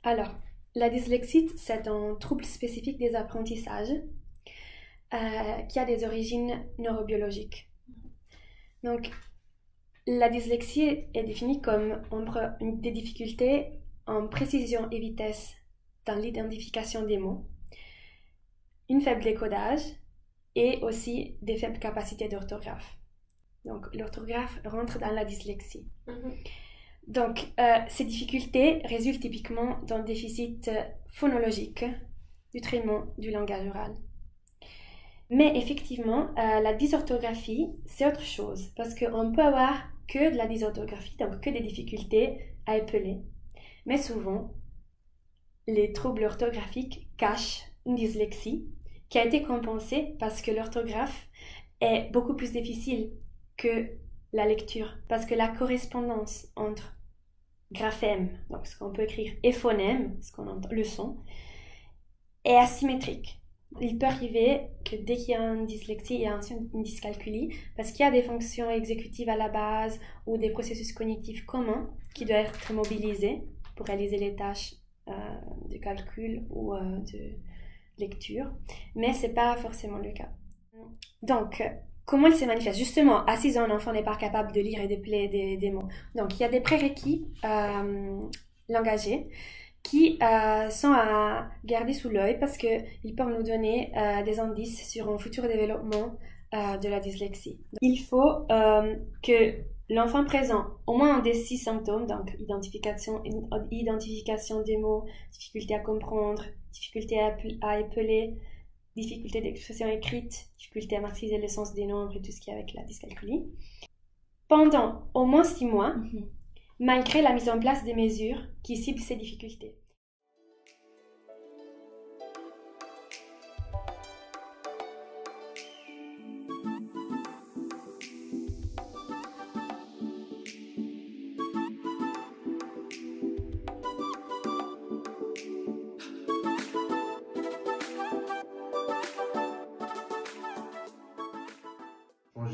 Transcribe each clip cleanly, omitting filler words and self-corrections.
Alors, la dyslexie, c'est un trouble spécifique des apprentissages qui a des origines neurobiologiques. Donc, la dyslexie est définie comme des difficultés en précision et vitesse dans l'identification des mots, une faible décodage et aussi des faibles capacités d'orthographe. Donc, l'orthographe rentre dans la dyslexie. Donc, ces difficultés résultent typiquement d'un déficit phonologique du traitement du langage oral. Mais effectivement, la dysorthographie, c'est autre chose, parce qu'on peut avoir que de la dysorthographie, donc que des difficultés à épeler. Mais souvent, les troubles orthographiques cachent une dyslexie qui a été compensée parce que l'orthographe est beaucoup plus difficile que la lecture, parce que la correspondance entre graphème, donc ce qu'on peut écrire, et phonème, ce qu'on entend, le son, est asymétrique. Il peut arriver que dès qu'il y a une dyslexie, il y a une dyscalculie, parce qu'il y a des fonctions exécutives à la base ou des processus cognitifs communs qui doivent être mobilisés pour réaliser les tâches de calcul ou de lecture, mais ce n'est pas forcément le cas. Donc, comment il se manifeste? Justement, à 6 ans, l'enfant n'est pas capable de lire et d'épeler des mots. Donc, il y a des prérequis langagiers qui sont à garder sous l'œil parce qu'ils peuvent nous donner des indices sur un futur développement de la dyslexie. Il faut que l'enfant présente au moins un des 6 symptômes, donc identification des mots, difficulté à comprendre, difficulté à épeler, difficulté d'expression écrite, difficulté à maîtriser le sens des nombres et tout ce qui est avec la dyscalculie, pendant au moins 6 mois, malgré la mise en place des mesures qui ciblent ces difficultés.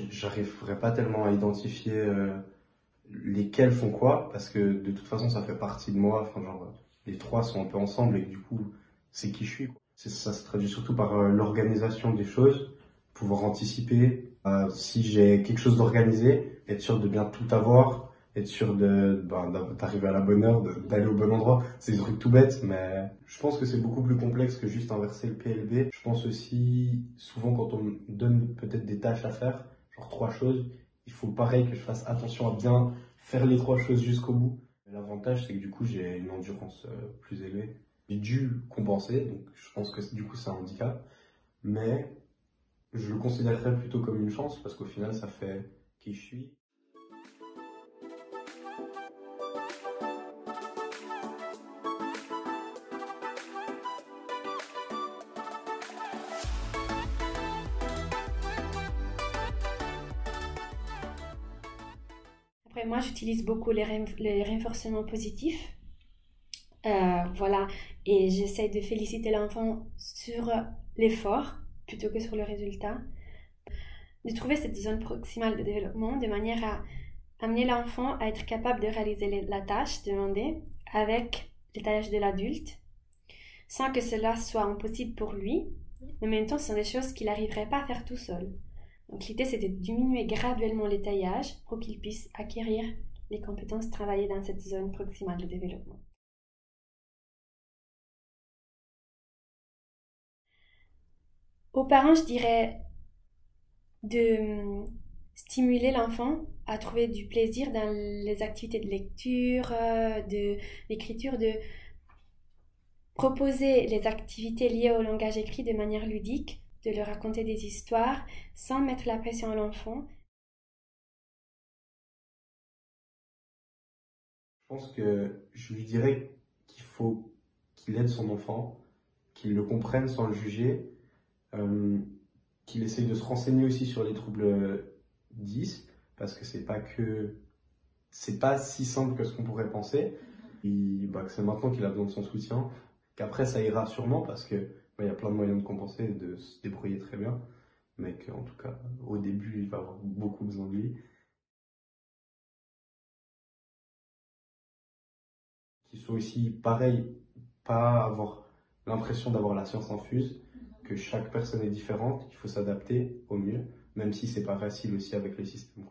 J'arriverai pas tellement à identifier lesquels font quoi, parce que de toute façon ça fait partie de moi, enfin genre les trois sont un peu ensemble et du coup c'est qui je suis, quoi. Ça se traduit surtout par l'organisation des choses, pouvoir anticiper, si j'ai quelque chose d'organisé, être sûr de bien tout avoir, être sûr d'arriver à la bonne heure, d'aller au bon endroit. C'est des trucs tout bêtes, mais je pense que c'est beaucoup plus complexe que juste inverser le PLB. Je pense aussi, souvent quand on me donne peut-être des tâches à faire, genre 3 choses, il faut pareil que je fasse attention à bien faire les 3 choses jusqu'au bout. L'avantage, c'est que du coup, j'ai une endurance plus élevée. J'ai dû compenser, donc je pense que du coup, c'est un handicap. Mais je le considérerais plutôt comme une chance, parce qu'au final, ça fait qui je suis. Après, moi, j'utilise beaucoup les renforcements positifs. Voilà, et j'essaie de féliciter l'enfant sur l'effort plutôt que sur le résultat. De trouver cette zone proximale de développement de manière à amener l'enfant à être capable de réaliser la tâche demandée avec les tâches de l'adulte, sans que cela soit impossible pour lui, mais en même temps, ce sont des choses qu'il n'arriverait pas à faire tout seul. Donc l'idée, c'est de diminuer graduellement les taillages pour qu'il puisse acquérir les compétences travaillées dans cette zone proximale de développement. Aux parents, je dirais de stimuler l'enfant à trouver du plaisir dans les activités de lecture, d'écriture, de proposer les activités liées au langage écrit de manière ludique, de leur raconter des histoires sans mettre la pression à l'enfant. Je pense que je lui dirais qu'il faut qu'il aide son enfant, qu'il le comprenne sans le juger, qu'il essaye de se renseigner aussi sur les troubles 10, parce que c'est pas si simple que ce qu'on pourrait penser. Et, que c'est maintenant qu'il a besoin de son soutien, qu'après ça ira sûrement parce que il y a plein de moyens de compenser et de se débrouiller très bien, mais qu'en tout cas au début il va avoir beaucoup besoin de lui. Qu'il soit aussi pareil pas avoir l'impression d'avoir la science infuse, que chaque personne est différente, qu'il faut s'adapter au mieux, même si c'est pas facile aussi avec le système.